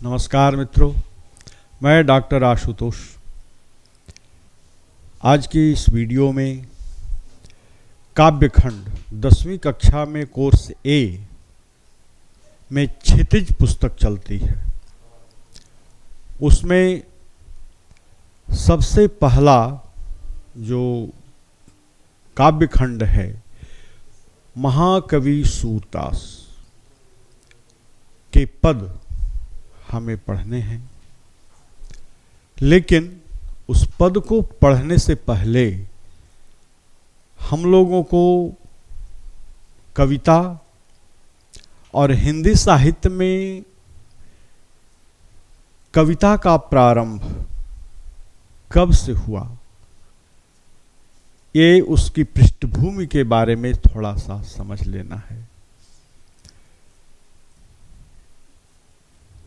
नमस्कार मित्रों, मैं डॉक्टर आशुतोष। आज की इस वीडियो में काव्यखंड 10वीं कक्षा में कोर्स ए में क्षितिज पुस्तक चलती है। उसमें सबसे पहला जो काव्यखंड है महाकवि सूरदास के पद हमें पढ़ने हैं। लेकिन उस पद को पढ़ने से पहले हम लोगों को कविता और हिंदी साहित्य में कविता का प्रारंभ कब से हुआ, ये उसकी पृष्ठभूमि के बारे में थोड़ा सा समझ लेना है।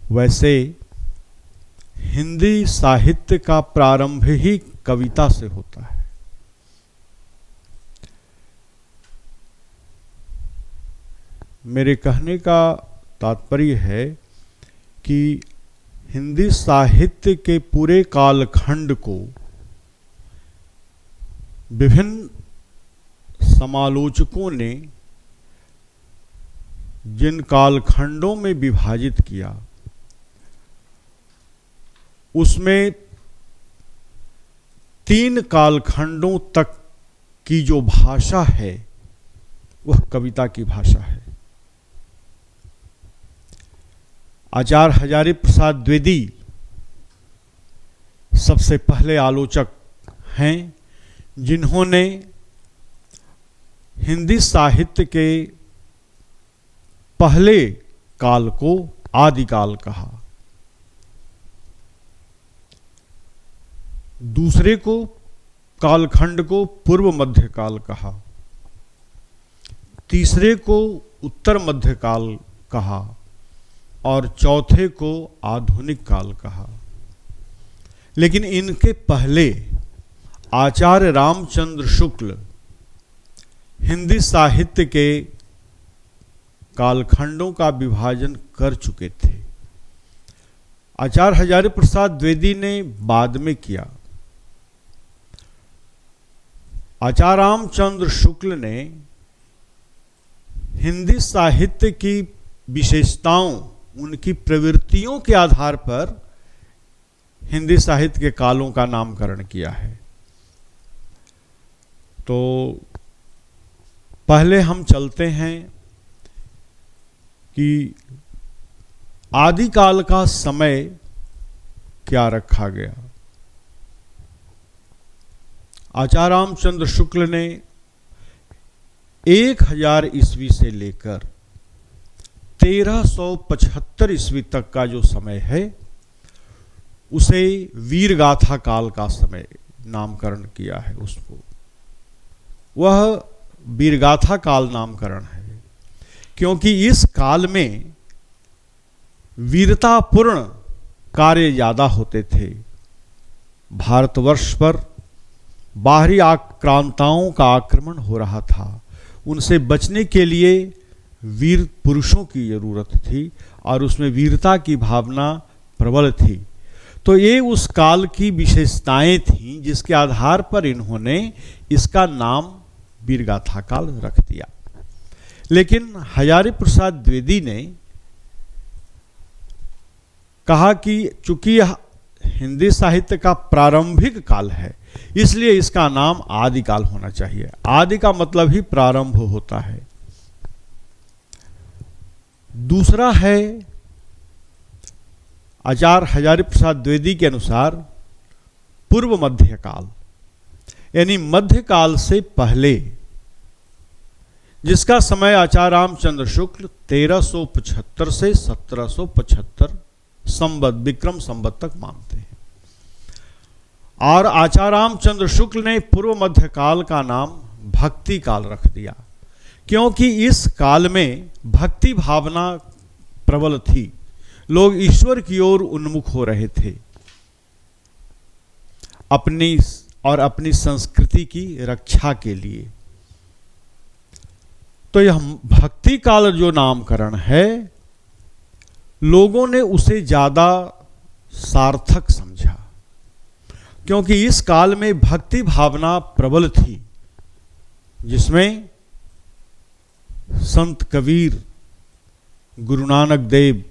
वैसे हिंदी साहित्य का प्रारंभ ही कविता से होता है। मेरे कहने का तात्पर्य है कि हिंदी साहित्य के पूरे कालखंड को विभिन्न समालोचकों ने जिन कालखंडों में विभाजित किया, उसमें 3 कालखंडों तक की जो भाषा है वह कविता की भाषा है। आचार्य हजारी प्रसाद द्विवेदी सबसे पहले आलोचक हैं जिन्होंने हिंदी साहित्य के पहले काल को आदिकाल कहा, दूसरे को कालखंड को पूर्व मध्यकाल कहा, तीसरे को उत्तर मध्यकाल कहा और चौथे को आधुनिक काल कहा। लेकिन इनके पहले आचार्य रामचंद्र शुक्ल हिंदी साहित्य के कालखंडों का विभाजन कर चुके थे। आचार्य हजारी प्रसाद द्विवेदी ने बाद में किया। आचार्य रामचंद्र शुक्ल ने हिंदी साहित्य की विशेषताओं, उनकी प्रवृत्तियों के आधार पर हिंदी साहित्य के कालों का नामकरण किया है। तो पहले हम चलते हैं कि आदिकाल का समय क्या रखा गया। आचार्य रामचंद्र शुक्ल ने 1000 ईस्वी से लेकर 1375 ईस्वी तक का जो समय है उसे वीरगाथा काल का समय नामकरण किया है। उसको वह वीरगाथा काल नामकरण है क्योंकि इस काल में वीरतापूर्ण कार्य ज़्यादा होते थे। भारतवर्ष पर बाहरी आक्रांताओं का आक्रमण हो रहा था, उनसे बचने के लिए वीर पुरुषों की जरूरत थी और उसमें वीरता की भावना प्रबल थी। तो ये उस काल की विशेषताएं थीं जिसके आधार पर इन्होंने इसका नाम वीरगाथा काल रख दिया। लेकिन हजारी प्रसाद द्विवेदी ने कहा कि चूंकि हिंदी साहित्य का प्रारंभिक काल है इसलिए इसका नाम आदिकाल होना चाहिए। आदि का मतलब ही प्रारंभ होता है। दूसरा है आचार्य हजारी प्रसाद द्विवेदी के अनुसार पूर्व मध्यकाल, यानी मध्यकाल से पहले, जिसका समय आचार्य रामचंद्र शुक्ल 1375 से 1775 संवत विक्रम संवत तक मानते हैं। और आचार्य रामचंद्र शुक्ल ने पूर्व मध्यकाल का नाम भक्ति काल रख दिया क्योंकि इस काल में भक्ति भावना प्रबल थी। लोग ईश्वर की ओर उन्मुख हो रहे थे अपनी संस्कृति की रक्षा के लिए। तो यह भक्ति काल जो नामकरण है लोगों ने उसे ज़्यादा सार्थक समझा, क्योंकि इस काल में भक्ति भावना प्रबल थी, जिसमें संत कबीर, गुरु नानक देव,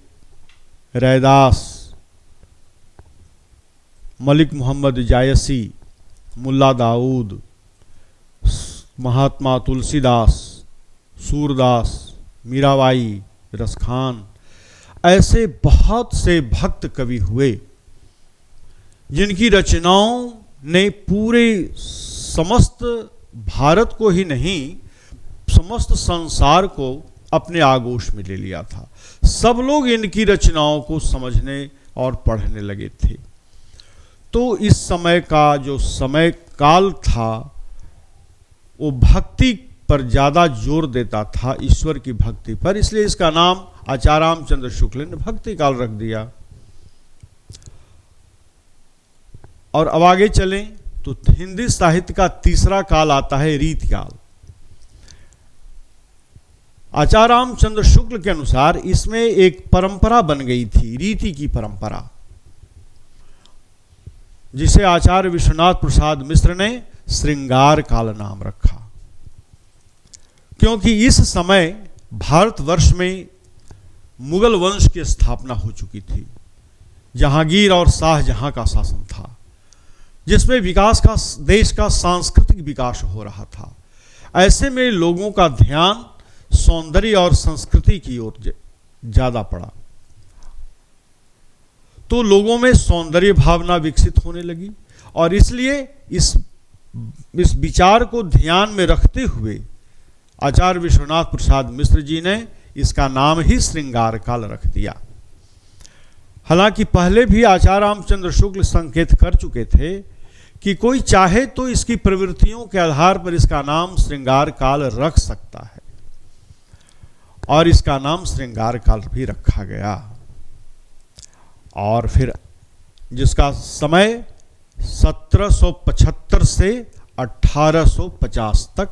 रैदास, मलिक मोहम्मद जायसी, मुल्ला दाऊद, महात्मा तुलसीदास, सूरदास, मीराबाई, रसखान, ऐसे बहुत से भक्त कवि हुए जिनकी रचनाओं ने पूरे समस्त भारत को ही नहीं, समस्त संसार को अपने आगोश में ले लिया था। सब लोग इनकी रचनाओं को समझने और पढ़ने लगे थे। तो इस समय का जो समय काल था वो भक्ति पर ज़्यादा जोर देता था, ईश्वर की भक्ति पर, इसलिए इसका नाम आचार्य रामचंद्र शुक्ल ने भक्ति काल रख दिया। और अब आगे चलें तो हिंदी साहित्य का तीसरा काल आता है रीति काल। आचार्य रामचंद्र शुक्ल के अनुसार इसमें एक परंपरा बन गई थी, रीति की परंपरा, जिसे आचार्य विश्वनाथ प्रसाद मिश्र ने श्रृंगार काल नाम रखा, क्योंकि इस समय भारतवर्ष में मुगल वंश की स्थापना हो चुकी थी। जहांगीर और शाहजहां का शासन था, जिसमें देश का सांस्कृतिक विकास हो रहा था। ऐसे में लोगों का ध्यान सौंदर्य और संस्कृति की ओर ज्यादा पड़ा, तो लोगों में सौंदर्य भावना विकसित होने लगी, और इसलिए इस विचार को ध्यान में रखते हुए आचार्य विश्वनाथ प्रसाद मिश्र जी ने इसका नाम ही श्रृंगार काल रख दिया। हालांकि पहले भी आचार्य रामचंद्र शुक्ल संकेत कर चुके थे कि कोई चाहे तो इसकी प्रवृत्तियों के आधार पर इसका नाम श्रृंगार काल रख सकता है, और इसका नाम श्रृंगार काल भी रखा गया। और फिर जिसका समय 1775 से 1850 तक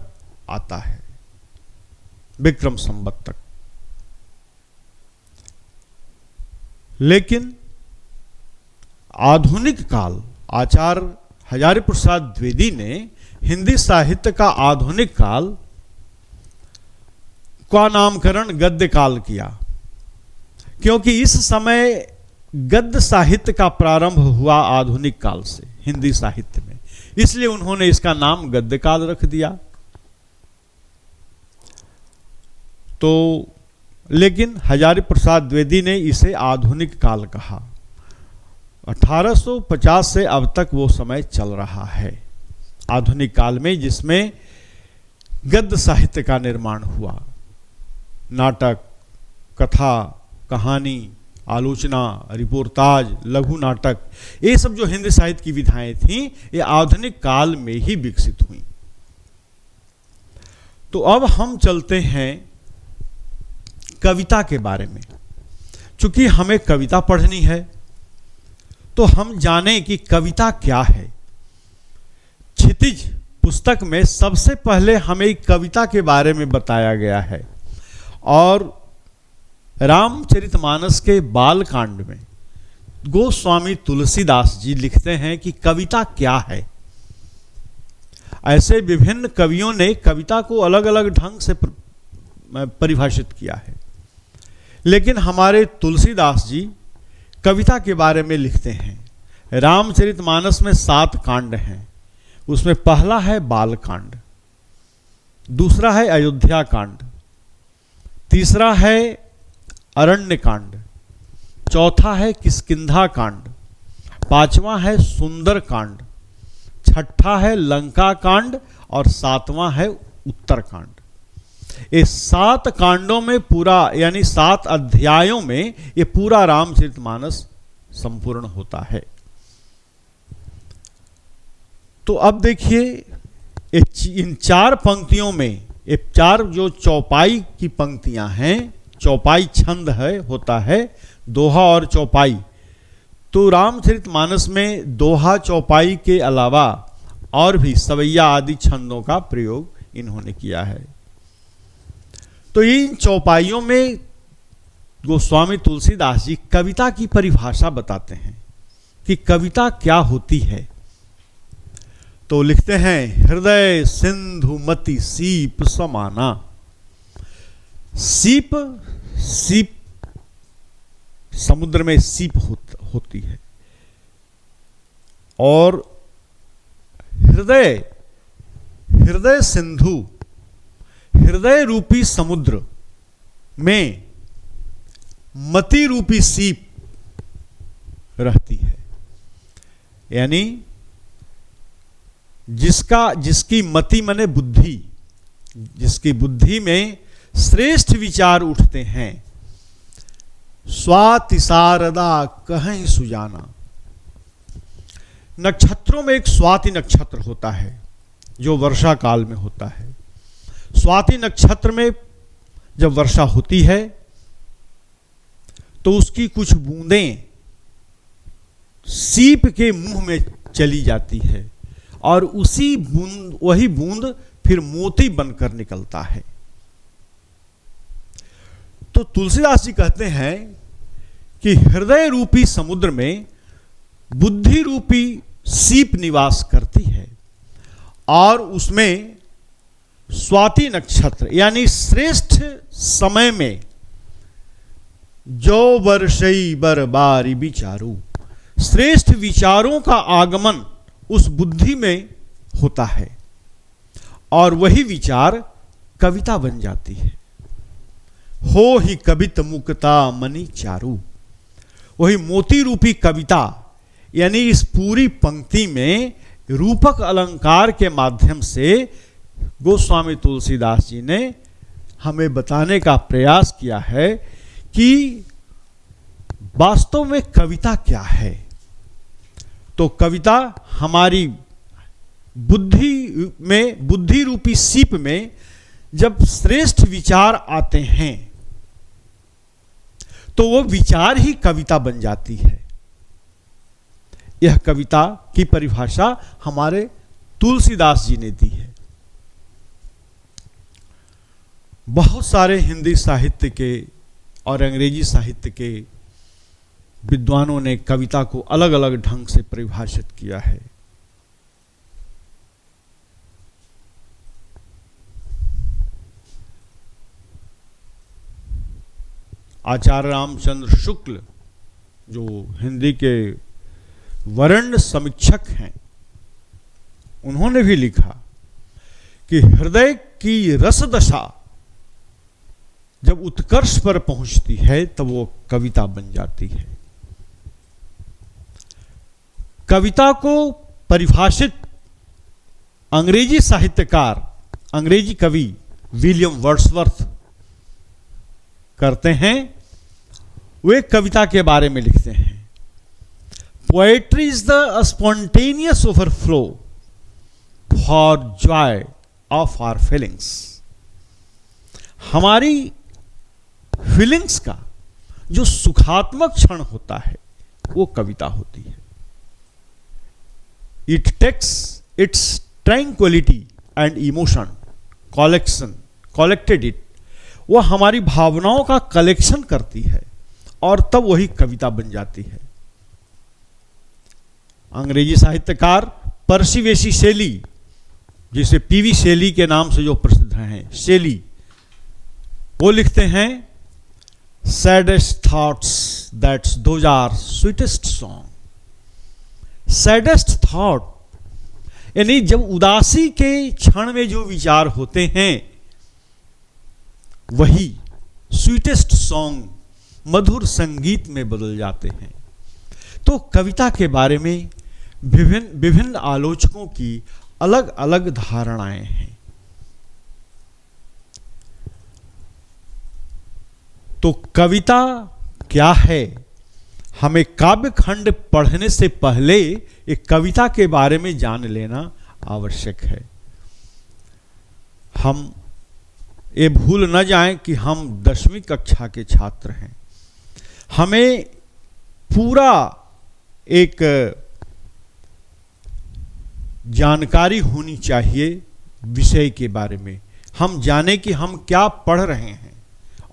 आता है, विक्रम संवत तक। लेकिन आधुनिक काल, आचार्य हजारी प्रसाद द्विवेदी ने हिंदी साहित्य का आधुनिक काल का नामकरण गद्य काल किया, क्योंकि इस समय गद्य साहित्य का प्रारंभ हुआ आधुनिक काल से हिंदी साहित्य में, इसलिए उन्होंने इसका नाम गद्य काल रख दिया। तो लेकिन हजारी प्रसाद द्विवेदी ने इसे आधुनिक काल कहा। 1850 से अब तक वो समय चल रहा है आधुनिक काल में, जिसमें गद्य साहित्य का निर्माण हुआ। नाटक, कथा, कहानी, आलोचना, रिपोर्टाज, लघु नाटक, ये सब जो हिंदी साहित्य की विधाएं थीं, ये आधुनिक काल में ही विकसित हुई। तो अब हम चलते हैं कविता के बारे में। चूंकि हमें कविता पढ़नी है तो हम जानें कि कविता क्या है। क्षितिज पुस्तक में सबसे पहले हमें कविता के बारे में बताया गया है, और रामचरितमानस के बालकांड में गोस्वामी तुलसीदास जी लिखते हैं कि कविता क्या है। ऐसे विभिन्न कवियों ने कविता को अलग अलग ढंग से परिभाषित किया है, लेकिन हमारे तुलसीदास जी कविता के बारे में लिखते हैं। रामचरितमानस में 7 कांड हैं, उसमें पहला है बालकांड, दूसरा है अयोध्या कांड, तीसरा है अरण्य कांड, चौथा है किष्किंधा कांड, पांचवा है सुंदर कांड, छठा है लंका कांड, और 7वां है उत्तर कांड। ये 7 कांडों में पूरा, यानी 7 अध्यायों में ये पूरा रामचरितमानस संपूर्ण होता है। तो अब देखिए इन 4 पंक्तियों में, ये 4 जो चौपाई की पंक्तियां हैं, चौपाई छंद है, होता है दोहा और चौपाई। तो रामचरितमानस में दोहा चौपाई के अलावा और भी सवैया आदि छंदों का प्रयोग इन्होंने किया है। तो इन चौपाइयों में गोस्वामी तुलसीदास जी कविता की परिभाषा बताते हैं कि कविता क्या होती है। तो लिखते हैं, हृदय सिंधु मति सीप समाना। सीप समुद्र में सीप होती है, और हृदय सिंधु, हृदय रूपी समुद्र में मति रूपी सीप रहती है। यानी जिसकी मति माने बुद्धि, जिसकी बुद्धि में श्रेष्ठ विचार उठते हैं, स्वाति शारदा कहीं सुजाना। नक्षत्रों में एक स्वाति नक्षत्र होता है जो वर्षा काल में होता है। स्वाति नक्षत्र में जब वर्षा होती है तो उसकी कुछ बूंदें सीप के मुंह में चली जाती है, और वही बूंद फिर मोती बनकर निकलता है। तो तुलसीदास जी कहते हैं कि हृदय रूपी समुद्र में बुद्धि रूपी सीप निवास करती है, और उसमें स्वाति नक्षत्र यानी श्रेष्ठ समय में जो वर्षई बरबारी विचारू, श्रेष्ठ विचारों का आगमन उस बुद्धि में होता है, और वही विचार कविता बन जाती है। हो ही कवित मुक्ता मणि चारू, वही मोती रूपी कविता, यानी इस पूरी पंक्ति में रूपक अलंकार के माध्यम से गोस्वामी तुलसीदास जी ने हमें बताने का प्रयास किया है कि वास्तव में कविता क्या है। तो कविता हमारी बुद्धि रूपी सीप में जब श्रेष्ठ विचार आते हैं तो वो विचार ही कविता बन जाती है। यह कविता की परिभाषा हमारे तुलसीदास जी ने दी है। बहुत सारे हिंदी साहित्य के और अंग्रेजी साहित्य के विद्वानों ने कविता को अलग अलग ढंग से परिभाषित किया है। आचार्य रामचंद्र शुक्ल जो हिंदी के वरेण्य समीक्षक हैं, उन्होंने भी लिखा कि हृदय की रस दशा जब उत्कर्ष पर पहुंचती है तब वो कविता बन जाती है। कविता को परिभाषित अंग्रेजी साहित्यकार, अंग्रेजी कवि विलियम वर्ड्सवर्थ करते हैं। वे कविता के बारे में लिखते हैं, poetry is the spontaneous overflow for joy of our feelings. हमारी फीलिंग्स का जो सुखात्मक क्षण होता है वो कविता होती है। It takes its tranquillity and emotion collected it, वो हमारी भावनाओं का कलेक्शन करती है और तब वही कविता बन जाती है। अंग्रेजी साहित्यकार पर्सी वेसी शेली, जिसे पीवी शेली के नाम से जो प्रसिद्ध हैं, शेली, वो लिखते हैं saddest thoughts that's those are sweetest song. Saddest thought यानी जब उदासी के क्षण में जो विचार होते हैं वही स्वीटेस्ट सॉन्ग मधुर संगीत में बदल जाते हैं। तो कविता के बारे में विभिन्न आलोचकों की अलग अलग धारणाएं हैं। तो कविता क्या है, हमें काव्य खंड पढ़ने से पहले एक कविता के बारे में जान लेना आवश्यक है। हम ये भूल न जाएं कि हम 10वीं कक्षा के छात्र हैं। हमें पूरा एक जानकारी होनी चाहिए विषय के बारे में। हम जाने कि हम क्या पढ़ रहे हैं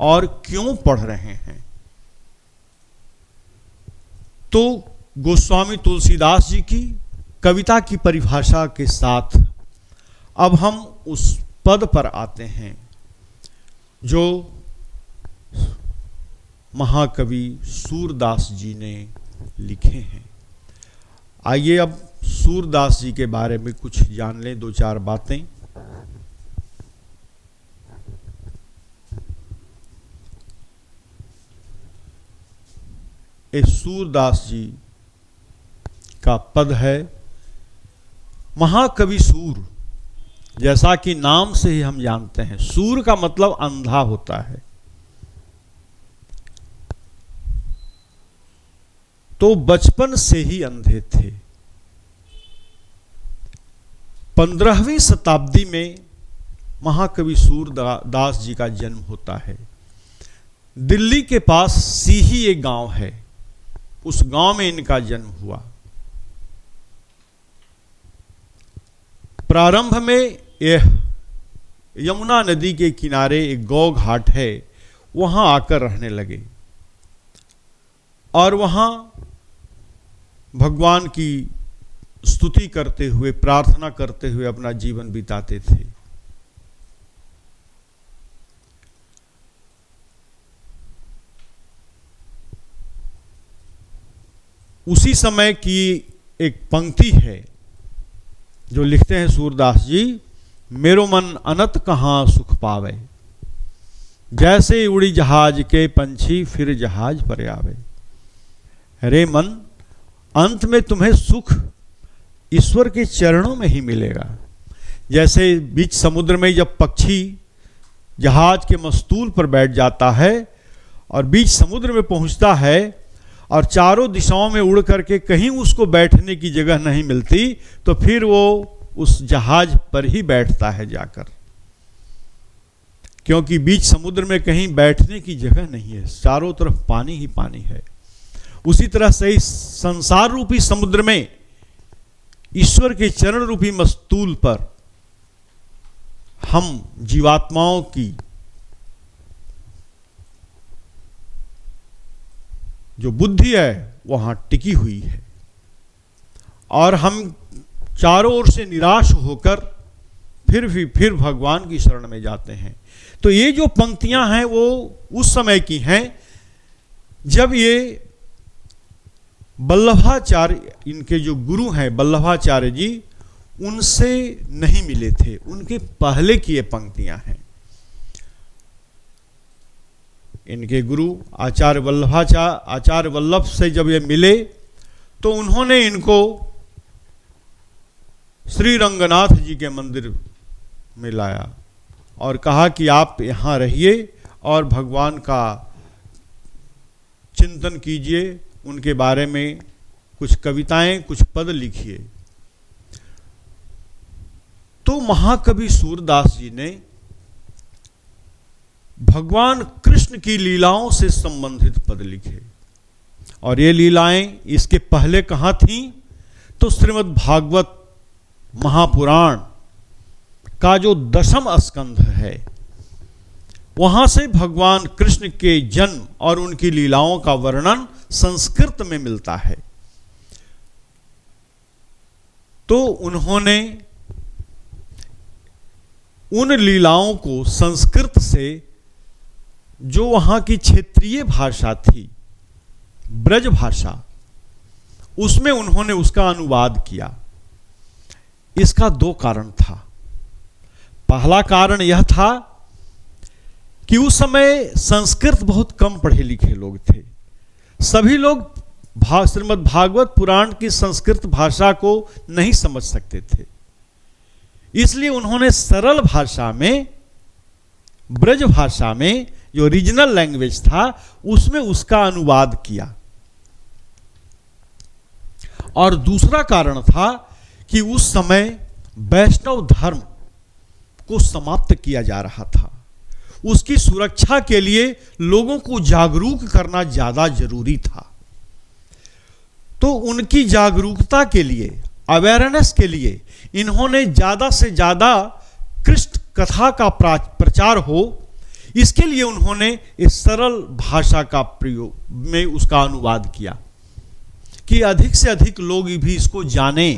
और क्यों पढ़ रहे हैं। तो गोस्वामी तुलसीदास जी की कविता की परिभाषा के साथ अब हम उस पद पर आते हैं जो महाकवि सूरदास जी ने लिखे हैं। आइए अब सूरदास जी के बारे में कुछ जान लें, दो चार बातें। इस सूरदास जी का पद है महाकवि सूर। जैसा कि नाम से ही हम जानते हैं, सूर का मतलब अंधा होता है। तो बचपन से ही अंधे थे। 15वीं शताब्दी में महाकवि सूरदास जी का जन्म होता है। दिल्ली के पास सीही एक गांव है, उस गांव में इनका जन्म हुआ। प्रारंभ में यह यमुना नदी के किनारे एक गौ घाट है, वहां आकर रहने लगे और वहां भगवान की स्तुति करते हुए, प्रार्थना करते हुए अपना जीवन बिताते थे। उसी समय की एक पंक्ति है जो लिखते हैं सूरदास जी, मेरो मन अनत कहाँ सुख पावे, जैसे उड़ी जहाज के पंछी फिर जहाज पर आवे। रे मन, अंत में तुम्हें सुख ईश्वर के चरणों में ही मिलेगा। जैसे बीच समुद्र में जब पक्षी जहाज के मस्तूल पर बैठ जाता है और बीच समुद्र में पहुंचता है और चारों दिशाओं में उड़ करके कहीं उसको बैठने की जगह नहीं मिलती, तो फिर वो उस जहाज पर ही बैठता है जाकर, क्योंकि बीच समुद्र में कहीं बैठने की जगह नहीं है, चारों तरफ पानी ही पानी है। उसी तरह से इस संसार रूपी समुद्र में ईश्वर के चरण रूपी मस्तूल पर हम जीवात्माओं की जो बुद्धि है वहां टिकी हुई है और हम चारों ओर से निराश होकर फिर भगवान की शरण में जाते हैं। तो ये जो पंक्तियां हैं वो उस समय की हैं जब ये वल्लभाचार्य, इनके जो गुरु हैं वल्लभाचार्य जी, उनसे नहीं मिले थे, उनके पहले की ये पंक्तियां हैं। इनके गुरु आचार्य वल्लभ से जब ये मिले तो उन्होंने इनको श्री रंगनाथ जी के मंदिर में लाया और कहा कि आप यहाँ रहिए और भगवान का चिंतन कीजिए, उनके बारे में कुछ कविताएं, कुछ पद लिखिए। तो महाकवि सूरदास जी ने भगवान कृष्ण की लीलाओं से संबंधित पद लिखे और ये लीलाएं इसके पहले कहाँ थीं? तो श्रीमद् भागवत महापुराण का जो 10वां स्कंध है, वहां से भगवान कृष्ण के जन्म और उनकी लीलाओं का वर्णन संस्कृत में मिलता है। तो उन्होंने उन लीलाओं को संस्कृत से, जो वहां की क्षेत्रीय भाषा थी, ब्रज भाषा, उसमें उन्होंने उसका अनुवाद किया। इसका 2 कारण था। पहला कारण यह था कि उस समय संस्कृत बहुत कम पढ़े लिखे लोग थे। सभी लोग श्रीमद् भागवत पुराण की संस्कृत भाषा को नहीं समझ सकते थे, इसलिए उन्होंने सरल भाषा में, ब्रज भाषा में, जो रीजनल लैंग्वेज था, उसमें उसका अनुवाद किया। और दूसरा कारण था कि उस समय वैष्णव धर्म को समाप्त किया जा रहा था। उसकी सुरक्षा के लिए लोगों को जागरूक करना ज्यादा जरूरी था। तो उनकी जागरूकता के लिए, अवेयरनेस के लिए, इन्होंने ज्यादा से ज्यादा कृष्ण कथा का प्रचार हो, इसके लिए उन्होंने इस सरल भाषा का प्रयोग में उसका अनुवाद किया। कि अधिक से अधिक लोग भी इसको जाने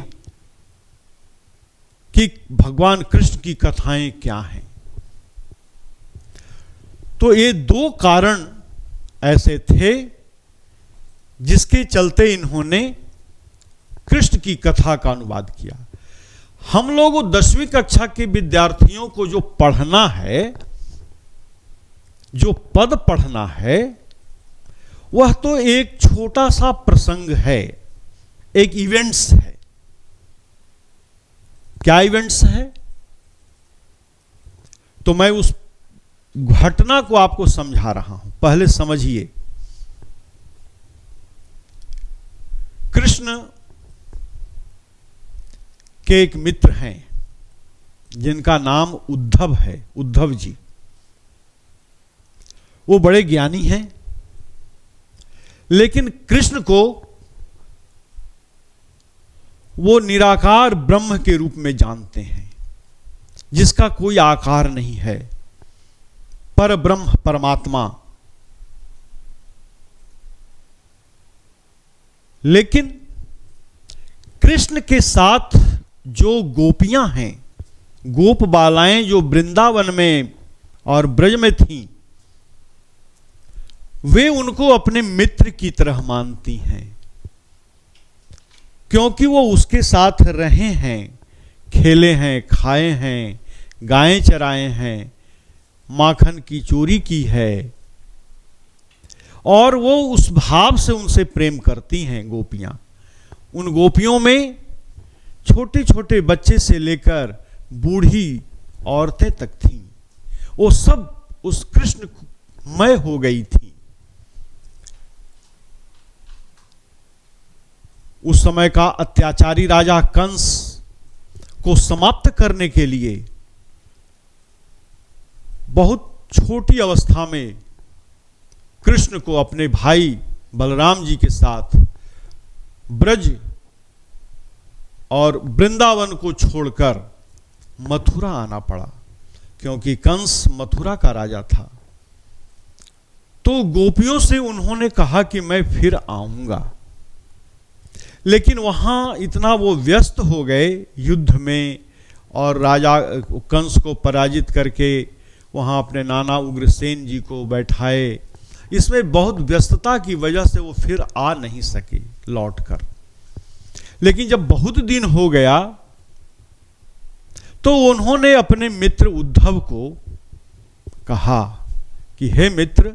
कि भगवान कृष्ण की कथाएं क्या हैं। तो ये दो कारण ऐसे थे जिसके चलते इन्होंने कृष्ण की कथा का अनुवाद किया। हम लोग 10वीं कक्षा के विद्यार्थियों को जो पढ़ना है, जो पद पढ़ना है, वह तो एक छोटा सा प्रसंग है, एक इवेंट्स है। क्या इवेंट्स है? तो मैं उस घटना को आपको समझा रहा हूं, पहले समझिए। कृष्ण के एक मित्र हैं जिनका नाम उद्धव है, उद्धव जी। वो बड़े ज्ञानी हैं, लेकिन कृष्ण को वो निराकार ब्रह्म के रूप में जानते हैं, जिसका कोई आकार नहीं है, पर ब्रह्म, परमात्मा। लेकिन कृष्ण के साथ जो गोपियां हैं, गोप बालाएं जो वृंदावन में और ब्रज में थीं, वे उनको अपने मित्र की तरह मानती हैं, क्योंकि वो उसके साथ रहे हैं, खेले हैं, खाए हैं, गायें चराए हैं, माखन की चोरी की है, और वो उस भाव से उनसे प्रेम करती हैं गोपियां। उन गोपियों में छोटे छोटे बच्चे से लेकर बूढ़ी औरतें तक थीं। वो सब उस कृष्णमय हो गई थी। उस समय का अत्याचारी राजा कंस को समाप्त करने के लिए बहुत छोटी अवस्था में कृष्ण को अपने भाई बलराम जी के साथ ब्रज और वृंदावन को छोड़कर मथुरा आना पड़ा, क्योंकि कंस मथुरा का राजा था। तो गोपियों से उन्होंने कहा कि मैं फिर आऊंगा, लेकिन वहां इतना वो व्यस्त हो गए युद्ध में, और राजा कंस को पराजित करके वहां अपने नाना उग्रसेन जी को बैठाए। इसमें बहुत व्यस्तता की वजह से वो फिर आ नहीं सके लौटकर। लेकिन जब बहुत दिन हो गया तो उन्होंने अपने मित्र उद्धव को कहा कि हे मित्र,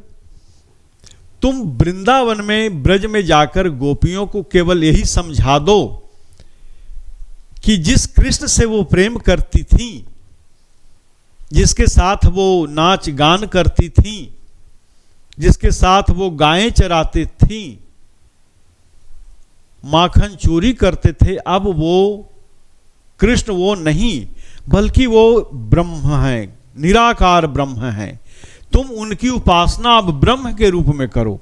तुम वृंदावन में ब्रज में जाकर गोपियों को केवल यही समझा दो कि जिस कृष्ण से वो प्रेम करती थी, जिसके साथ वो नाच गान करती थी, जिसके साथ वो गायें चराते थी, माखन चोरी करते थे, अब वो कृष्ण वो नहीं बल्कि वो ब्रह्म है, निराकार ब्रह्म है। तुम उनकी उपासना अब ब्रह्म के रूप में करो।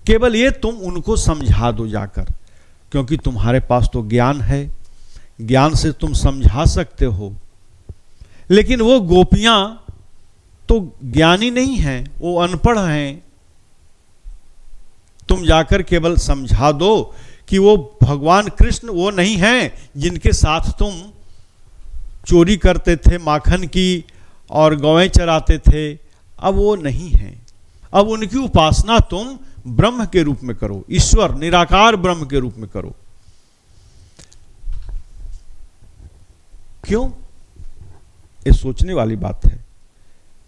केवल ये तुम उनको समझा दो जाकर, क्योंकि तुम्हारे पास तो ज्ञान है, ज्ञान से तुम समझा सकते हो। लेकिन वो गोपियां तो ज्ञानी नहीं हैं, वो अनपढ़ हैं। तुम जाकर केवल समझा दो कि वो भगवान कृष्ण वो नहीं हैं जिनके साथ तुम चोरी करते थे माखन की और गौएं चराते थे, अब वो नहीं हैं। अब उनकी उपासना तुम ब्रह्म के रूप में करो, ईश्वर निराकार ब्रह्म के रूप में करो। क्यों? ये सोचने वाली बात है।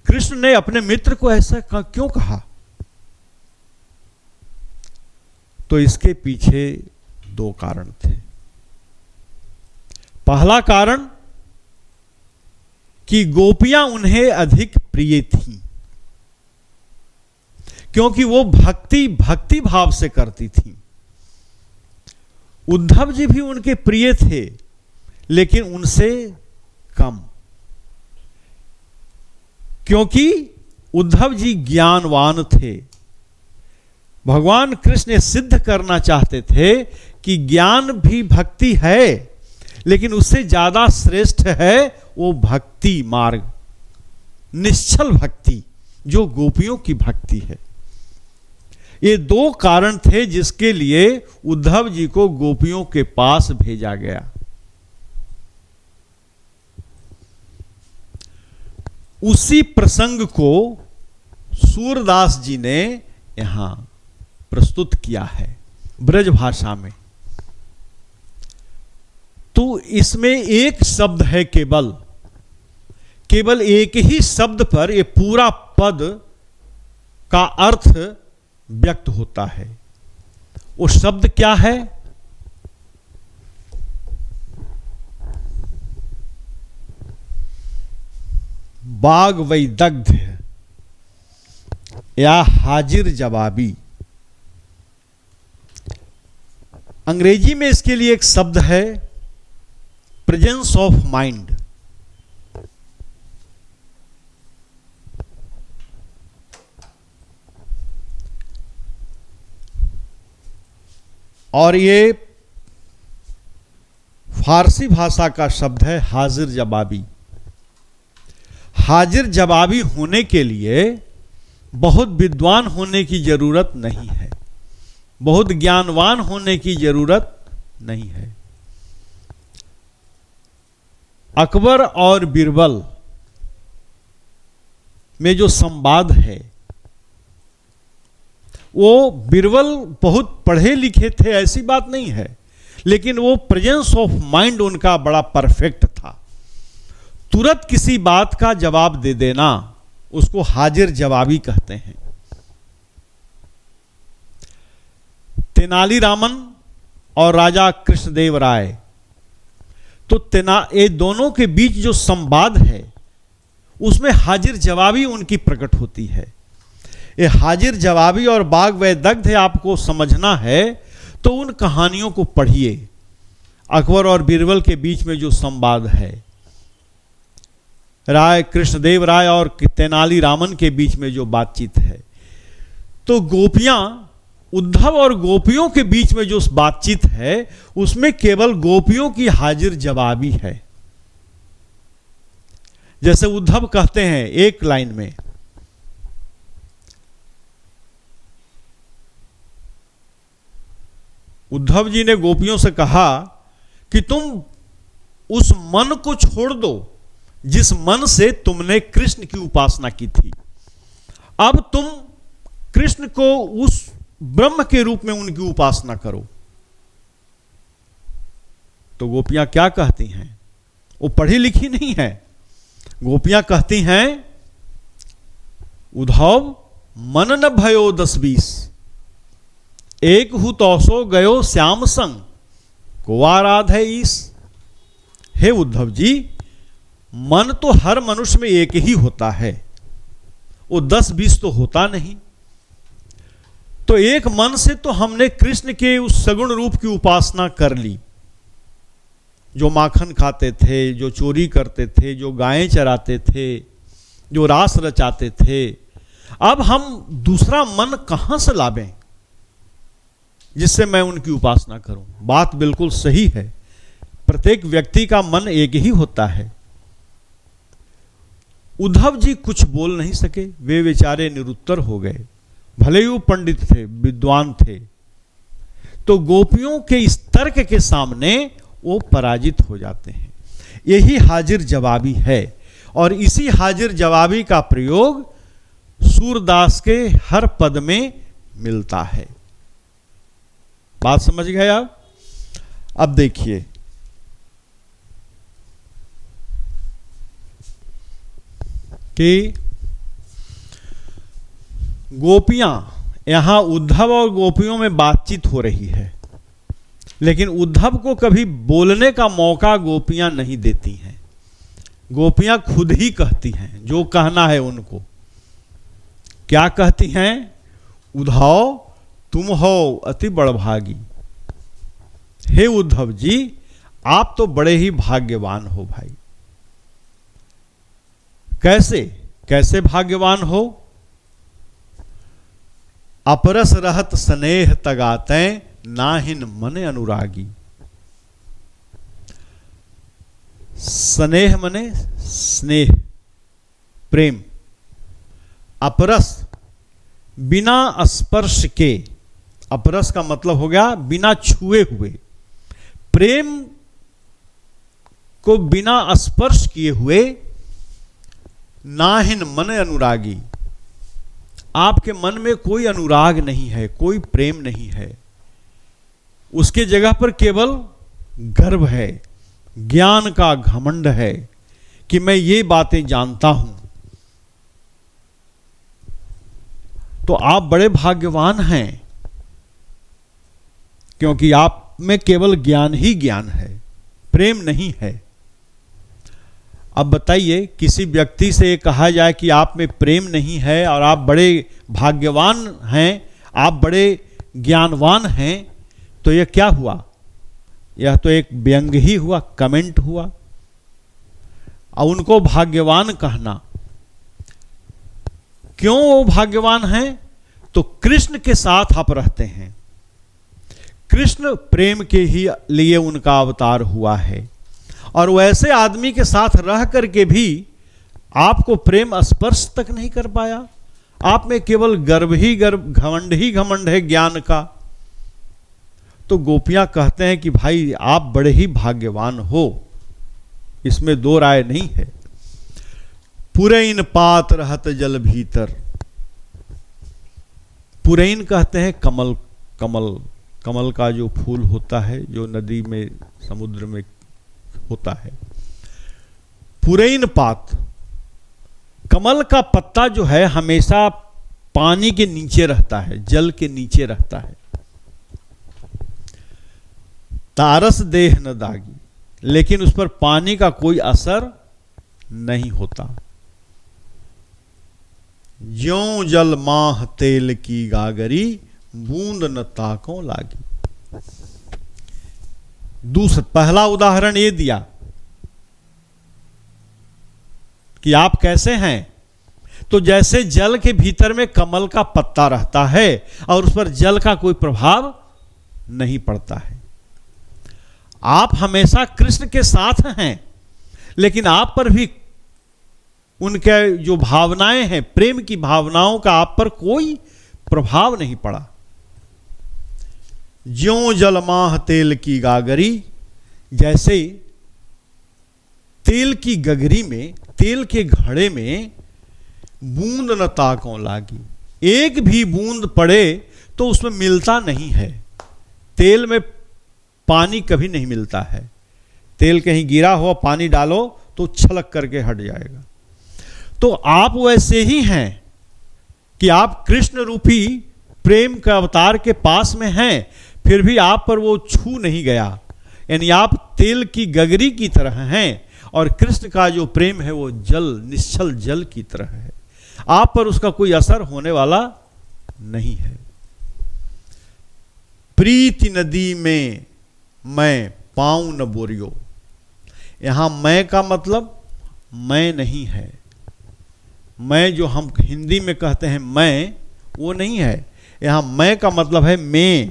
कृष्ण ने अपने मित्र को ऐसा क्यों कहा? तो इसके पीछे दो कारण थे। पहला कारण कि गोपियां उन्हें अधिक प्रिय थीं, क्योंकि वो भक्ति भाव से करती थीं। उद्धव जी भी उनके प्रिय थे, लेकिन उनसे कम, क्योंकि उद्धव जी ज्ञानवान थे। भगवान कृष्ण सिद्ध करना चाहते थे कि ज्ञान भी भक्ति है, लेकिन उससे ज्यादा श्रेष्ठ है वो भक्ति मार्ग, निश्चल भक्ति, जो गोपियों की भक्ति है। ये दो कारण थे जिसके लिए उद्धव जी को गोपियों के पास भेजा गया। उसी प्रसंग को सूरदास जी ने यहां प्रस्तुत किया है ब्रज भाषा में। तो इसमें एक शब्द है केवल एक ही शब्द पर यह पूरा पद का अर्थ व्यक्त होता है। वो शब्द क्या है? बाग वैदग्ध या हाजिर जवाबी। अंग्रेजी में इसके लिए एक शब्द है प्रेजेंस ऑफ माइंड। और ये फारसी भाषा का शब्द है हाजिर जवाबी। हाजिर जवाबी होने के लिए बहुत विद्वान होने की जरूरत नहीं है, बहुत ज्ञानवान होने की जरूरत नहीं है। अकबर और बीरबल में जो संवाद है, वो बीरबल बहुत पढ़े लिखे थे ऐसी बात नहीं है, लेकिन वो प्रेजेंस ऑफ माइंड उनका बड़ा परफेक्ट था। तुरंत किसी बात का जवाब दे देना उसको हाजिर जवाबी कहते हैं। तेनालीरामन और राजा कृष्णदेव राय, तो ये दोनों के बीच जो संवाद है उसमें हाजिर जवाबी उनकी प्रकट होती है। ये हाजिर जवाबी और बाग वैदग्ध आपको समझना है तो उन कहानियों को पढ़िए। अकबर और बीरबल के बीच में जो संवाद है, कृष्णदेव राय और तेनालीरामन के बीच में जो बातचीत है, तो गोपियां, उद्धव और गोपियों के बीच में जो बातचीत है उसमें केवल गोपियों की हाजिर जवाबी है। जैसे उद्धव कहते हैं एक लाइन में, उद्धव जी ने गोपियों से कहा कि तुम उस मन को छोड़ दो जिस मन से तुमने कृष्ण की उपासना की थी। अब तुम कृष्ण को उस ब्रह्म के रूप में उनकी उपासना करो। तो गोपियां क्या कहती हैं? वो पढ़ी लिखी नहीं है। गोपियां कहती हैं, उद्धव मन न भयो 10-20, एक हु तौसो गयो श्याम संग, को आराध है ईस। हे उद्धव जी, मन तो हर मनुष्य में एक ही होता है, वो 10-20 तो होता नहीं। तो एक मन से तो हमने कृष्ण के उस सगुण रूप की उपासना कर ली, जो माखन खाते थे, जो चोरी करते थे, जो गायें चराते थे, जो रास रचाते थे। अब हम दूसरा मन कहां से लावें जिससे मैं उनकी उपासना करूं? बात बिल्कुल सही है। प्रत्येक व्यक्ति का मन एक ही होता है। उद्धव जी कुछ बोल नहीं सके, वे बेचारे निरुत्तर हो गए। भले ही वो पंडित थे, विद्वान थे, तो गोपियों के इस तर्क के सामने वो पराजित हो जाते हैं। यही हाजिर जवाबी है, और इसी हाजिर जवाबी का प्रयोग सूरदास के हर पद में मिलता है। बात समझ गए आप? अब देखिए, कि गोपियां, यहां उद्धव और गोपियों में बातचीत हो रही है, लेकिन उद्धव को कभी बोलने का मौका गोपियां नहीं देती हैं। गोपियां खुद ही कहती हैं जो कहना है उनको। क्या कहती हैं? उद्धव तुम हो अति बड़भागी। हे उद्धव जी, आप तो बड़े ही भाग्यवान हो भाई। कैसे कैसे भाग्यवान हो? अपरस रहत स्नेह तगाते नाहिन मन अनुरागी। स्नेह मने स्नेह, प्रेम। अपरस बिना स्पर्श के, अपरस का मतलब हो गया बिना छुए हुए, प्रेम को बिना स्पर्श किए हुए, नाहिन मन अनुरागी, आपके मन में कोई अनुराग नहीं है, कोई प्रेम नहीं है, उसके जगह पर केवल गर्व है, ज्ञान का घमंड है कि मैं ये बातें जानता हूं। तो आप बड़े भाग्यवान हैं, क्योंकि आप में केवल ज्ञान ही ज्ञान है, प्रेम नहीं है। अब बताइए, किसी व्यक्ति से कहा जाए कि आप में प्रेम नहीं है और आप बड़े भाग्यवान हैं, आप बड़े ज्ञानवान हैं, तो यह क्या हुआ? यह तो एक व्यंग ही हुआ, कमेंट हुआ। और उनको भाग्यवान कहना, क्यों वो भाग्यवान हैं? तो कृष्ण के साथ आप रहते हैं, कृष्ण प्रेम के ही लिए उनका अवतार हुआ है, और वैसे आदमी के साथ रह करके भी आपको प्रेम स्पर्श तक नहीं कर पाया। आप में केवल गर्व ही गर्व, घमंड ही घमंड है ज्ञान का। तो गोपियां कहते हैं कि भाई आप बड़े ही भाग्यवान हो, इसमें दो राय नहीं है। पुरैन पात रहत जल भीतर, पुरैन कहते हैं कमल, कमल, कमल का जो फूल होता है, जो नदी में समुद्र में होता है। पुरैन पात, कमल का पत्ता जो है हमेशा पानी के नीचे रहता है, जल के नीचे रहता है। तारस देह न दागी, लेकिन उस पर पानी का कोई असर नहीं होता। ज्यों जल माह तेल की गागरी, बूंद न ताको लागी। दूसरा, पहला उदाहरण ये दिया कि आप कैसे हैं, तो जैसे जल के भीतर में कमल का पत्ता रहता है और उस पर जल का कोई प्रभाव नहीं पड़ता है। आप हमेशा कृष्ण के साथ हैं, लेकिन आप पर भी उनके जो भावनाएं हैं, प्रेम की भावनाओं का आप पर कोई प्रभाव नहीं पड़ा। ज्यों जलमाह तेल की गागरी, जैसे तेल की गगरी में, तेल के घड़े में बूंद न ताकों लागी, एक भी बूंद पड़े तो उसमें मिलता नहीं है। तेल में पानी कभी नहीं मिलता है, तेल कहीं गिरा हो, पानी डालो तो छलक करके हट जाएगा। तो आप वैसे ही हैं कि आप कृष्ण रूपी प्रेम के अवतार के पास में हैं, फिर भी आप पर वो छू नहीं गया। यानी आप तेल की गगरी की तरह हैं और कृष्ण का जो प्रेम है वो जल, निश्चल जल की तरह है, आप पर उसका कोई असर होने वाला नहीं है। प्रीति नदी में मैं पाऊं न बोरियो, यहां मैं का मतलब मैं नहीं है। मैं जो हम हिंदी में कहते हैं मैं, वो नहीं है। यहां मैं का मतलब है मैं।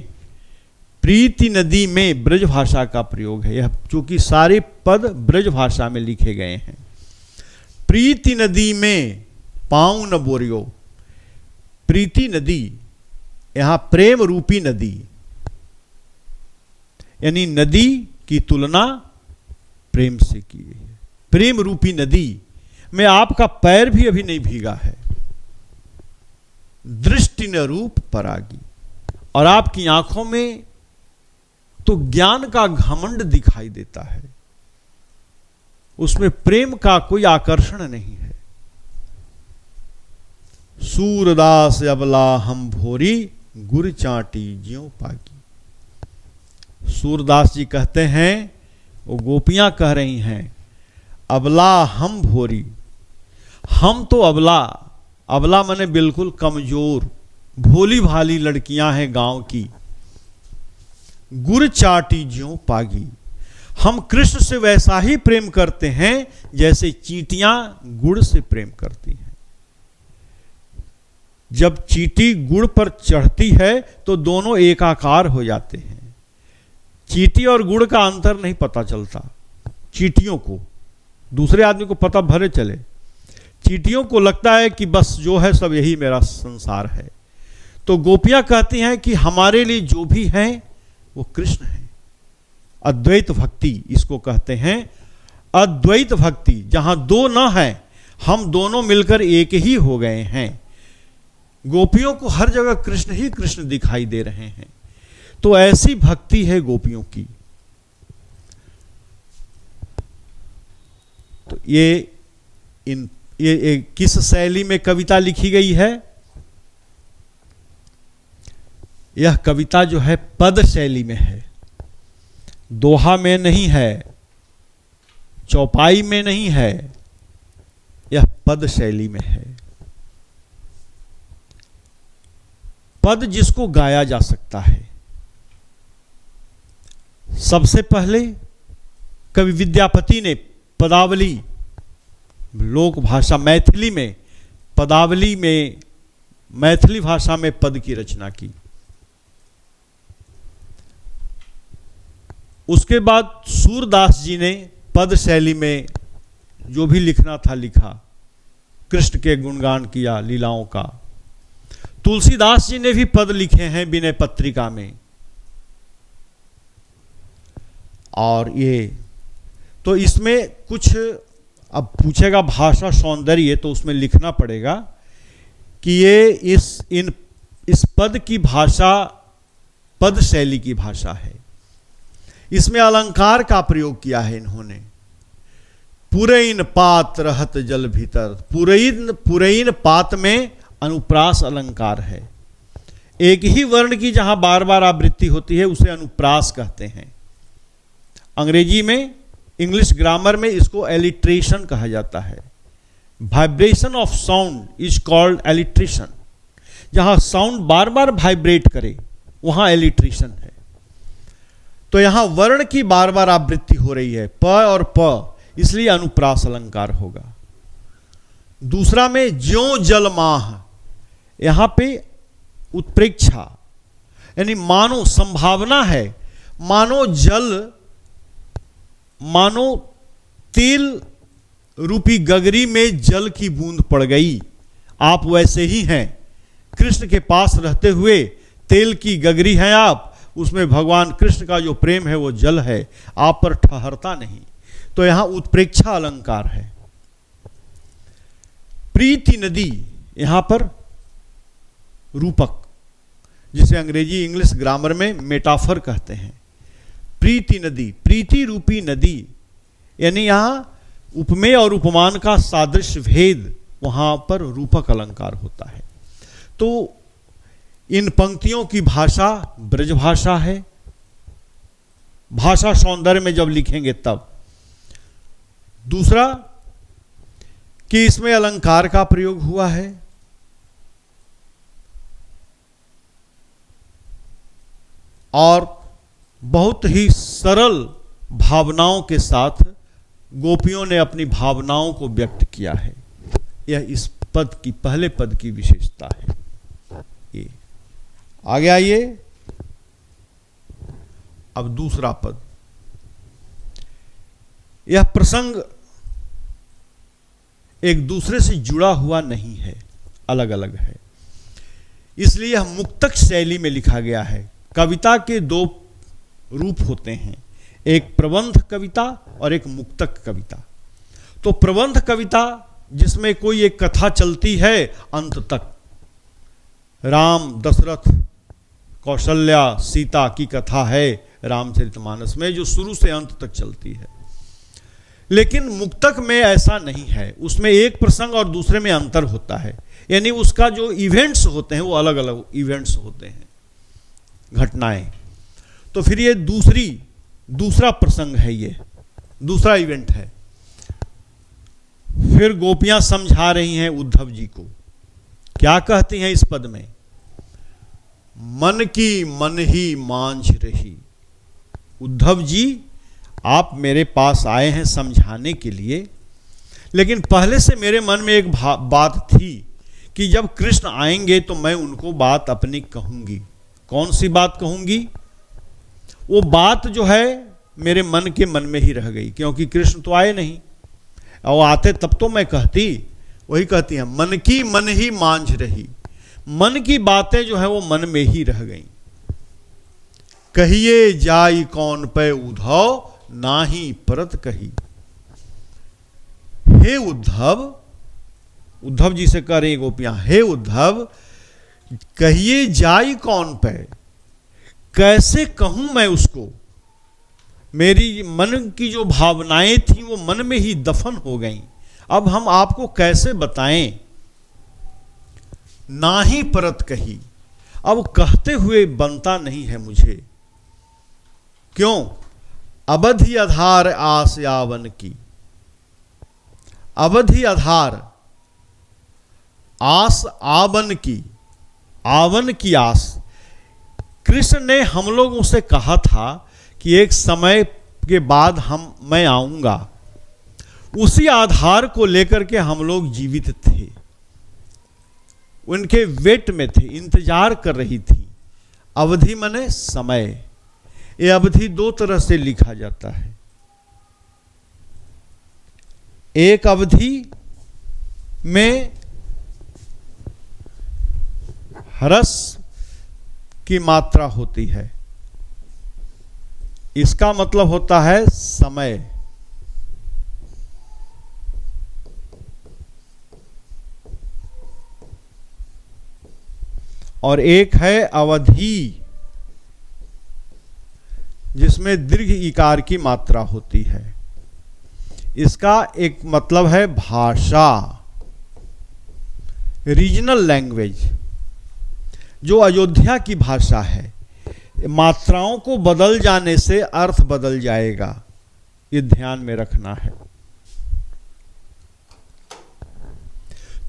प्रीति नदी में ब्रज भाषा का प्रयोग है, यह चूंकि सारे पद ब्रज भाषा में लिखे गए हैं। प्रीति नदी में पाऊं न बोरियो, प्रीति नदी, यहां प्रेम रूपी नदी, यानी नदी की तुलना प्रेम से की गई है। प्रेम रूपी नदी में आपका पैर भी अभी नहीं भीगा है। दृष्टि न रूप परागी, और आपकी आंखों में तो ज्ञान का घमंड दिखाई देता है, उसमें प्रेम का कोई आकर्षण नहीं है। सूरदास अबला हम भोरी, गुर चाटी ज्यों पागी। सूरदास जी कहते हैं, वो गोपियां कह रही हैं, अबला हम भोरी, हम तो अबला, अबला माने बिल्कुल कमजोर, भोली भाली लड़कियां हैं गांव की। गुर चाटी ज्यों पागी, हम कृष्ण से वैसा ही प्रेम करते हैं जैसे चींटियां गुड़ से प्रेम करती हैं। जब चींटी गुड़ पर चढ़ती है तो दोनों एकाकार हो जाते हैं। चींटी और गुड़ का अंतर नहीं पता चलता चींटियों को, दूसरे आदमी को पता भले चले। चींटियों को लगता है कि बस जो है सब यही मेरा संसार है, तो गोपियां कहती हैं कि हमारे लिए जो भी हैं वो कृष्ण हैं। अद्वैत भक्ति इसको कहते हैं। अद्वैत भक्ति, जहां दो न हैं, हम दोनों मिलकर एक ही हो गए हैं। गोपियों को हर जगह कृष्ण ही कृष्ण दिखाई दे रहे हैं। तो ऐसी भक्ति है गोपियों की। तो ये किस शैली में कविता लिखी गई है? यह कविता जो है पद शैली में है, दोहा में नहीं है, चौपाई में नहीं है, यह पद शैली में है। पद जिसको गाया जा सकता है। सबसे पहले कवि विद्यापति ने पदावली, लोक भाषा मैथिली में, पदावली में, मैथिली भाषा में पद की रचना की। उसके बाद सूरदास जी ने पद शैली में जो भी लिखना था लिखा, कृष्ण के गुणगान किया, लीलाओं का। तुलसीदास जी ने भी पद लिखे हैं विनय पत्रिका में। और ये तो इसमें कुछ, अब पूछेगा भाषा सौंदर्य, तो उसमें लिखना पड़ेगा कि ये इस पद की भाषा पद शैली की भाषा है। इसमें अलंकार का प्रयोग किया है इन्होंने। पुरैन पात रहत जल भीतर, पुरैन पात में अनुप्रास अलंकार है। एक ही वर्ण की जहां बार बार आवृत्ति होती है उसे अनुप्रास कहते हैं। अंग्रेजी में, इंग्लिश ग्रामर में इसको एलिट्रेशन कहा जाता है। Vibration of sound is called alliteration. जहां साउंड बार बार वाइब्रेट करे वहां एलिट्रेशन है। तो यहां वर्ण की बार बार आवृत्ति हो रही है, प और प, इसलिए अनुप्रास अलंकार होगा। दूसरा में ज्यों जल माह, यहां पे उत्प्रेक्षा, यानी मानो संभावना है, मानो जल, मानो तेल रूपी गगरी में जल की बूंद पड़ गई, आप वैसे ही हैं। कृष्ण के पास रहते हुए तेल की गगरी हैं आप, उसमें भगवान कृष्ण का जो प्रेम है वो जल है, आप पर ठहरता नहीं। तो यहां उत्प्रेक्षा अलंकार है। प्रीति नदी, यहां पर रूपक, जिसे अंग्रेजी इंग्लिश ग्रामर में मेटाफर कहते हैं। प्रीति नदी, प्रीति रूपी नदी, यानी यहां उपमेय और उपमान का सादृश्य भेद, वहां पर रूपक अलंकार होता है। तो इन पंक्तियों की भाषा ब्रज भाषा है। भाषा सौंदर्य में जब लिखेंगे तब। दूसरा कि इसमें अलंकार का प्रयोग हुआ है। और बहुत ही सरल भावनाओं के साथ गोपियों ने अपनी भावनाओं को व्यक्त किया है। यह इस पद की, पहले पद की विशेषता है। ये आगे आइए, अब दूसरा पद। यह प्रसंग एक दूसरे से जुड़ा हुआ नहीं है, अलग अलग है, इसलिए यह मुक्तक शैली में लिखा गया है। कविता के दो रूप होते हैं, एक प्रबंध कविता और एक मुक्तक कविता। तो प्रबंध कविता जिसमें कोई एक कथा चलती है अंत तक, राम, दशरथ, कौशल्या, सीता की कथा है रामचरितमानस में, जो शुरू से अंत तक चलती है। लेकिन मुक्तक में ऐसा नहीं है, उसमें एक प्रसंग और दूसरे में अंतर होता है, यानी उसका जो इवेंट्स होते हैं वो अलग अलग इवेंट्स होते हैं, घटनाएं। तो फिर ये दूसरा प्रसंग है, ये दूसरा इवेंट है। फिर गोपियां समझा रही हैं उद्धव जी को। क्या कहती हैं इस पद में? मन की मन ही मांझ रही। उद्धव जी, आप मेरे पास आए हैं समझाने के लिए, लेकिन पहले से मेरे मन में एक बात थी कि जब कृष्ण आएंगे तो मैं उनको बात अपनी कहूंगी। कौन सी बात कहूंगी? वो बात जो है मेरे मन के मन में ही रह गई, क्योंकि कृष्ण तो आए नहीं, और आते तब तो मैं कहती। वही कहती है, मन की मन ही मांझ रही। मन की बातें जो है वो मन में ही रह गईं। कहिए जाई कौन पे उद्धव, नाही परत कही। हे उद्धव, उद्धव जी से कह रही गोपियां, हे उद्धव कहिए जाई कौन पे, कैसे कहूं मैं उसको। मेरी मन की जो भावनाएं थी वो मन में ही दफन हो गईं, अब हम आपको कैसे बताएं। ना ही परत कही, अब कहते हुए बनता नहीं है मुझे। क्यों? अवधि आधार आस यावन की, अवधि आधार आस आवन की, आवन की आस। कृष्ण ने हम लोगों से कहा था कि एक समय के बाद मैं आऊंगा, उसी आधार को लेकर के हम लोग जीवित थे, उनके वेट में थे, इंतजार कर रही थी। अवधि माने समय। ये अवधि दो तरह से लिखा जाता है। एक अवधि में ह्रस की मात्रा होती है, इसका मतलब होता है समय। और एक है अवधि जिसमें दीर्घ इकार की मात्रा होती है। इसका एक मतलब है भाषा, रीजनल लैंग्वेज। जो अयोध्या की भाषा है, मात्राओं को बदल जाने से अर्थ बदल जाएगा, ये ध्यान में रखना है।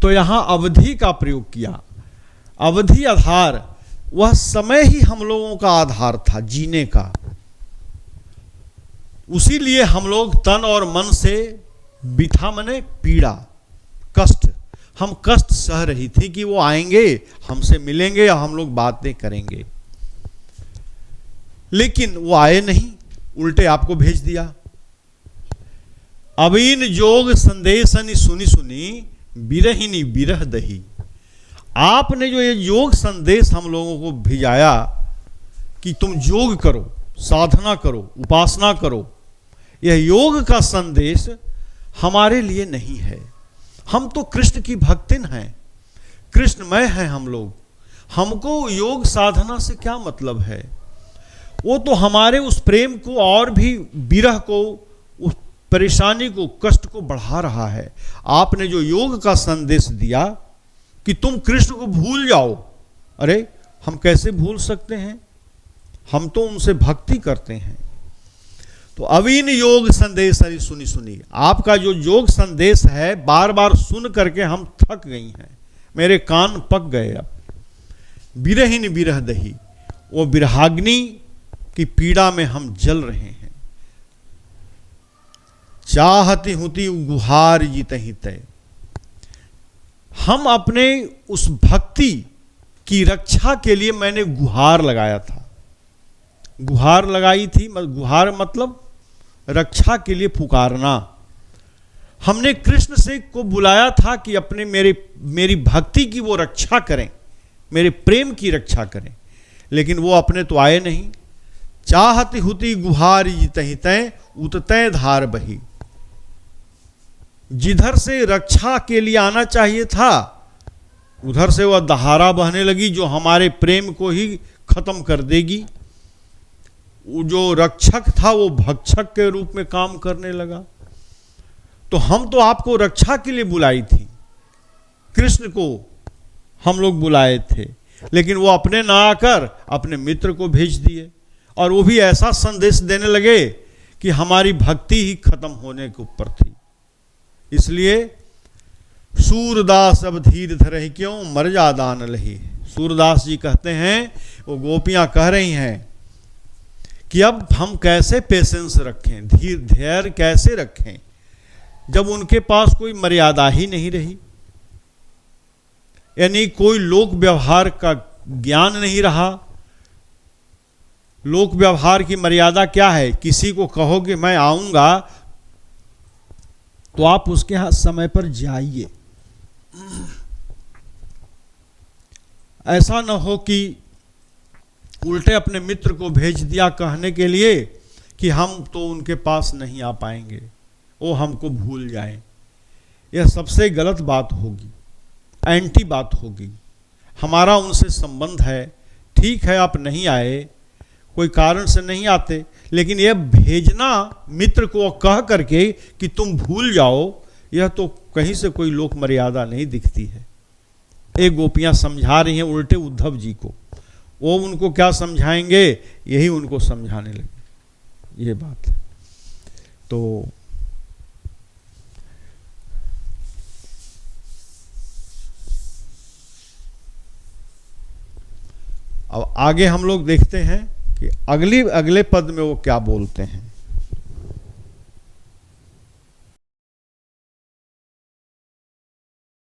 तो यहां अवधि का प्रयोग किया। अवधि आधार, वह समय ही हम लोगों का आधार था जीने का। उसी लिए हम लोग तन और मन से बिथा मने पीड़ा, कष्ट, हम कष्ट सह रही थी कि वो आएंगे, हमसे मिलेंगे या हम लोग बातें करेंगे। लेकिन वो आए नहीं, उल्टे आपको भेज दिया। अबीन जोग संदेशनि सुनी सुनी, बिरहिनी बिरह दही। आपने जो ये योग संदेश हम लोगों को भिजाया कि तुम योग करो, साधना करो, उपासना करो, यह योग का संदेश हमारे लिए नहीं है। हम तो कृष्ण की भक्तिन हैं, कृष्णमय हैं हम लोग। हमको योग साधना से क्या मतलब है? वो तो हमारे उस प्रेम को और भी विरह को, उस परेशानी को, कष्ट को बढ़ा रहा है। आपने जो योग का संदेश दिया कि तुम कृष्ण को भूल जाओ, अरे हम कैसे भूल सकते हैं? हम तो उनसे भक्ति करते हैं। तो अवीन योग संदेश हरि सुनी सुनी, आपका जो योग संदेश है बार बार सुन करके हम थक गई हैं, मेरे कान पक गए। अब बिरहिन बिरह दही, वो बिरहाग्नि की पीड़ा में हम जल रहे हैं। चाहती हुती गुहार जीतहि तय, हम अपने उस भक्ति की रक्षा के लिए मैंने गुहार लगाया था, गुहार लगाई थी। गुहार मतलब रक्षा के लिए पुकारना। हमने कृष्ण से को बुलाया था कि अपने मेरी भक्ति की वो रक्षा करें, मेरे प्रेम की रक्षा करें, लेकिन वो अपने तो आए नहीं। चाहती हुती गुहार जितहि तय, उततय धार बही। जिधर से रक्षा के लिए आना चाहिए था, उधर से वह धारा बहने लगी जो हमारे प्रेम को ही खत्म कर देगी। वो जो रक्षक था वो भक्षक के रूप में काम करने लगा। तो हम तो आपको रक्षा के लिए बुलाई थी, कृष्ण को हम लोग बुलाए थे, लेकिन वो अपने ना आकर अपने मित्र को भेज दिए, और वो भी ऐसा संदेश देने लगे कि हमारी भक्ति ही खत्म होने के ऊपर थी। इसलिए सूरदास अब धीर धरहि क्यों, मर्यादा न लही। सूरदास जी कहते हैं, वो गोपियां कह रही हैं कि अब हम कैसे पेशेंस रखें, धैर्य कैसे रखें, जब उनके पास कोई मर्यादा ही नहीं रही, यानी कोई लोक व्यवहार का ज्ञान नहीं रहा। लोक व्यवहार की मर्यादा क्या है? किसी को कहो कि मैं आऊंगा तो आप उसके यहां समय पर जाइए। ऐसा न हो कि उल्टे अपने मित्र को भेज दिया कहने के लिए कि हम तो उनके पास नहीं आ पाएंगे, वो हमको भूल जाएं। यह सबसे गलत बात होगी, एंटी बात होगी। हमारा उनसे संबंध है, ठीक है आप नहीं आए, कोई कारण से नहीं आते, लेकिन यह भेजना मित्र को कह करके कि तुम भूल जाओ, यह तो कहीं से कोई लोक मर्यादा नहीं दिखती है। एक गोपियां समझा रही हैं उल्टे उद्धव जी को, वो उनको क्या समझाएंगे, यही उनको समझाने लगे, ये बात है। तो अब आगे हम लोग देखते हैं कि अगले पद में वो क्या बोलते हैं।